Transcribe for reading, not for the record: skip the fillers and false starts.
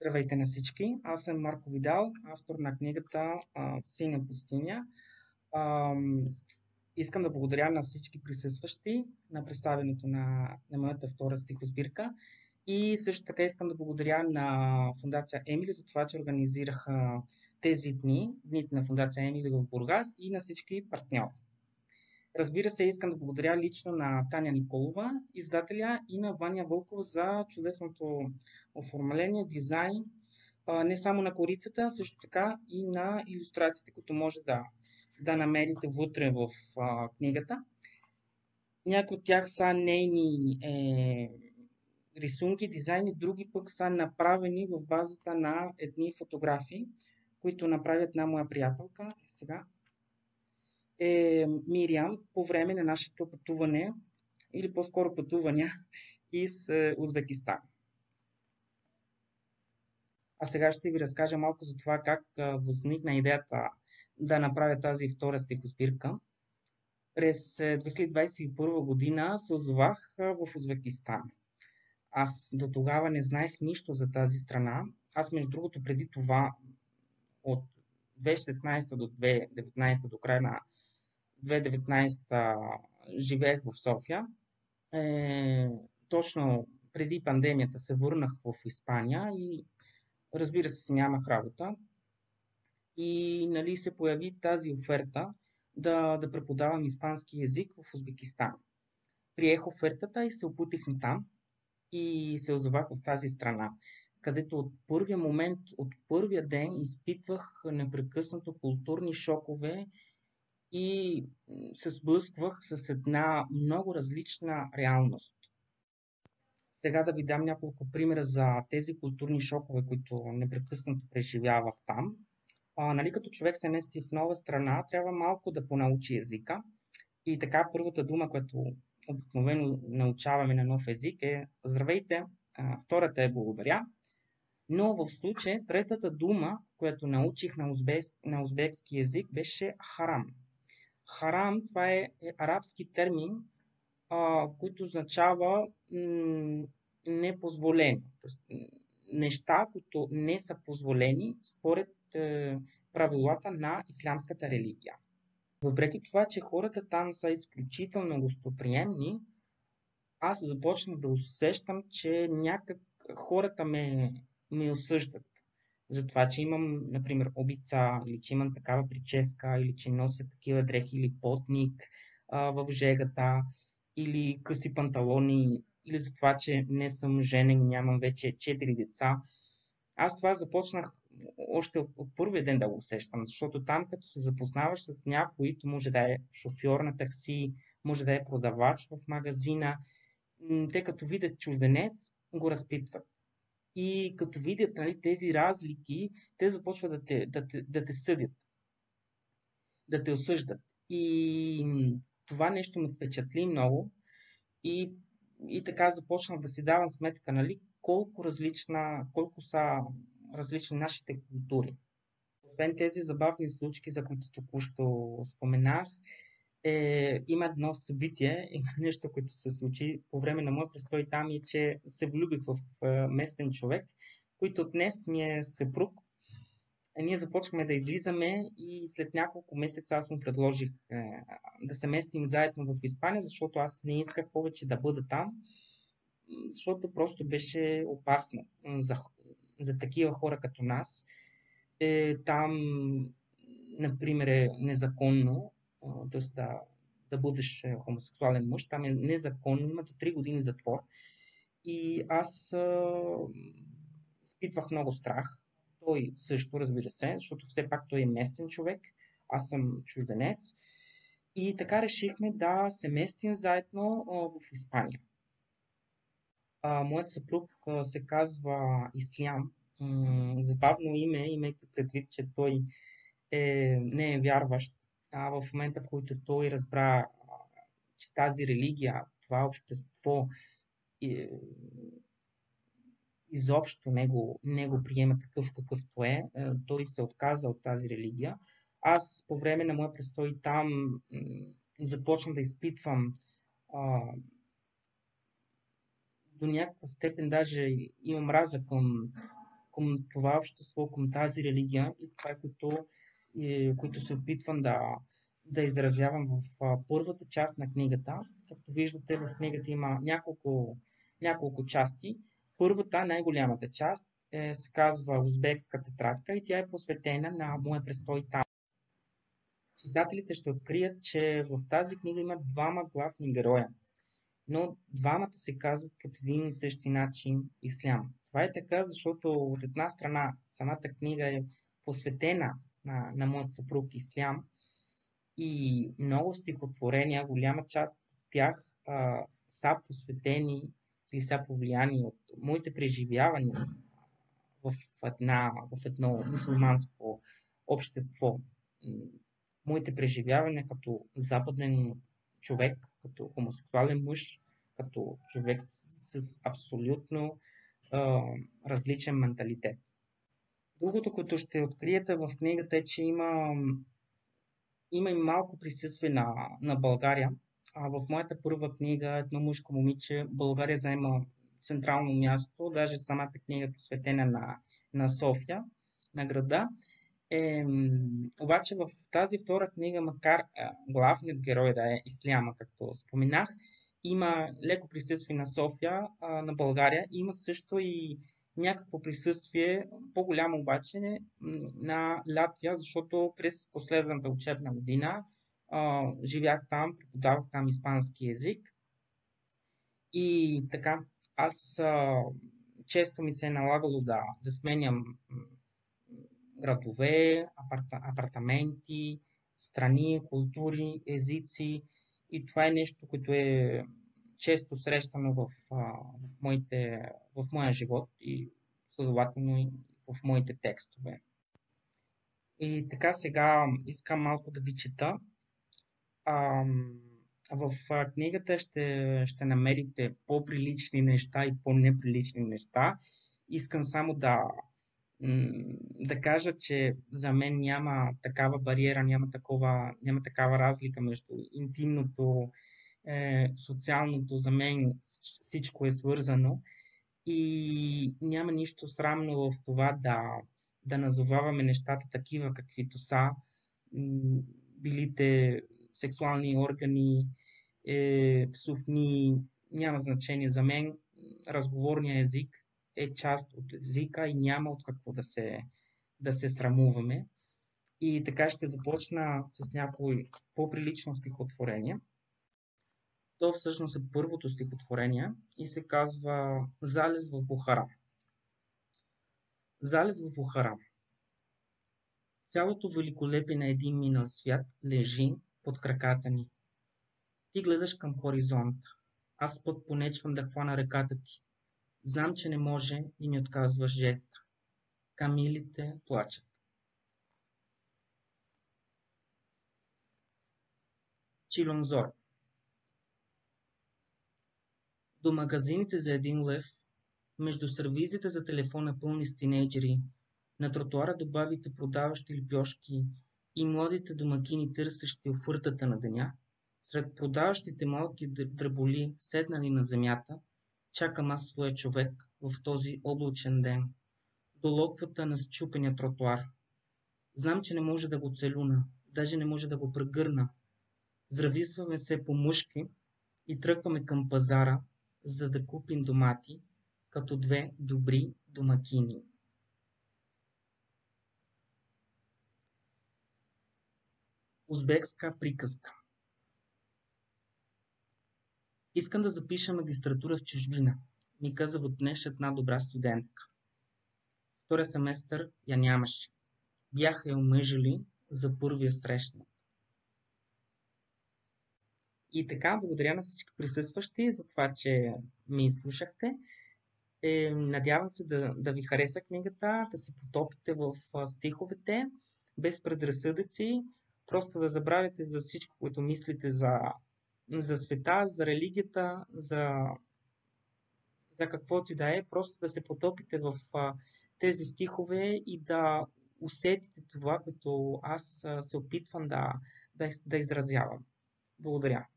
Здравейте на всички! Аз съм Марко Видал, автор на книгата Синя пустиня. Ам, Искам да благодаря на всички присъстващи на представянето на моята втора стихосбирка и също така искам да благодаря на Фондация Емили за това, че организираха тези дните на Фондация Емили в Бургас и на всички партньори. Разбира се, искам да благодаря лично на Таня Николова, издателя, и на Ваня Вълкова за чудесното оформление, дизайн, не само на корицата, а също така и на илюстрациите, които може да намерите вътре в книгата. Някои от тях са нейни рисунки, дизайни, други пък са направени в базата на едни фотографии, които направи една моя приятелка. Сега Мириам по време на нашето пътуване, или по-скоро пътувания из Узбекистан. А сега ще ви разкажа малко за това как възникна идеята да направя тази втора стихосбирка. През 2021 година се озовах в Узбекистан. Аз до тогава не знаех нищо за тази страна. Аз, между другото, преди това, от 2016 до 2019, до края на 2019 живеех в София. Точно преди пандемията се върнах в Испания и разбира се, нямах работа. И нали, се появи тази оферта да преподавам испански език в Узбекистан. Приех офертата и се опутихме там и се озовах в тази страна, където от първия момент, от първия ден изпитвах непрекъснато културни шокове и се сблъсквах с една много различна реалност. Сега да ви дам няколко примера за тези културни шокове, които непрекъснато преживявах там. Нали, като човек се мести в нова страна, трябва малко да понаучи езика. И така първата дума, която обикновено научаваме на нов език е здравейте, втората е благодаря. Но в случай третата дума, която научих на узбекски език, беше харам. Харам, това е арабски термин, който означава непозволено. Тоест, неща, които не са позволени според правилата на ислямската религия. Въпреки това, че хората там са изключително гостоприемни, аз започнах да усещам, че някак хората ме осъждат. За това, че имам, например, обица, или че имам такава прическа, или че нося такива дрехи, или потник в жегата, или къси панталони, или за това, че не съм женен и нямам вече 4 деца. Аз това започнах още от първия ден да го усещам, защото там, като се запознаваш с някой, може да е шофьор на такси, може да е продавач в магазина, те като видят чужденец, го разпитват. И като видят, нали, тези разлики, те започват да те съдят, да те осъждат. И това нещо ме впечатли много и така започнах да си давам сметка, нали, колко са различни нашите култури. Освен тези забавни случки, за които току-що споменах, има едно събитие, има нещо, което се случи по време на моя престой там, и че се влюбих в местен човек, който днес ми е съпруг. Ние започнахме да излизаме и след няколко месеца аз му предложих да се местим заедно в Испания, защото аз не исках повече да бъда там, защото просто беше опасно за такива хора като нас. Там, например, е незаконно, т.е. да бъдеш хомосексуален мъж, там е незаконно, има до 3 години затвор. И аз изпитвах много страх. Той също, разбира се, защото все пак той е местен човек, аз съм чужденец. И така решихме да се местим заедно в Испания. Моят съпруг се казва Ислям. Забавно име, имайки предвид, че той не е вярващ. В момента, в който той разбра, че тази религия, това общество изобщо не го приема такъв какъвто е, той се отказа от тази религия. Аз по време на моя престой там започна да изпитвам до някаква степен даже и омраза към това общество, към тази религия и това, което се опитвам да изразявам в първата част на книгата. Както виждате, в книгата има няколко части. Първата, най-голямата част, се казва Узбекска тетрадка и тя е посветена на моя престой там. Читателите ще открият, че в тази книга има двама главни героя, но двамата се казват по един и същи начин ислям. Това е така, защото от една страна самата книга е посветена на моят съпруг ислям и много стихотворения, голяма част от тях са посветени или са повлияни от моите преживявания в едно мусулманско общество. Моите преживявания като западен човек, като хомосексуален мъж, като човек с абсолютно различен менталитет. Другото, което ще откриете в книгата е, че има и малко присъствие на България. В моята първа книга „Едно мъжко момиче“ България заема централно място, даже самата книга е посветена на София, на града. Обаче в тази втора книга, макар главният герой да е исляма, както споменах, има леко присъствие на София, на България, има също и някакво присъствие, по-голямо обаче, на Латвия, защото през последната учебна година живях там, преподавах там испански език и така, аз често ми се е налагало да сменям градове, апартаменти, страни, култури, езици и това е нещо, което е често срещано в моя живот и следователно и в моите текстове. И така сега искам малко да ви чета. В книгата ще намерите по-прилични неща и по-неприлични неща. Искам само да кажа, че за мен няма такава бариера, няма такава разлика между интимното, социалното. За мен всичко е свързано и няма нищо срамно в това да назоваваме нещата такива, каквито са, билите сексуални органи, псовни, няма значение. За мен разговорният език е част от езика и няма от какво да се срамуваме. И така ще започна с някои по-прилично стихотворение. То всъщност е първото стихотворение и се казва Залез в Бухара. Залез в Бухара. Цялото великолепие на един минал свят лежи под краката ни. Ти гледаш към хоризонта. Аз пък понечвам да хвана ръката ти. Знам, че не може и ми отказваш жеста. Камилите плачат. Чилонзор. До магазините за 1 лев, между сервизите за телефона пълни с тинейджери, на тротуара до бабите продаващи лепьошки и младите домакини търсещи офъртата на деня, сред продаващите малки дреболи, седнали на земята, чакам аз своя човек в този облачен ден, до локвата на счупения тротуар. Знам, че не може да го целуна, даже не може да го прегърна. Здрависваме се по-мъжки и тръгваме към пазара, за да купим домати, като две добри домакини. Узбекска приказка. Искам да запиша магистратура в чужбина, ми каза от днес една добра студентка. Втория семестър я нямаше. Бяха я омъжили за първия срещнат. И така, благодаря на всички присъстващи за това, че ми изслушахте. Надявам се да ви хареса книгата, да се потопите в стиховете, без предразсъдъци, просто да забравите за всичко, което мислите за света, за религията, за каквото и да е, просто да се потопите в тези стихове и да усетите това, което аз се опитвам да изразявам. Благодаря.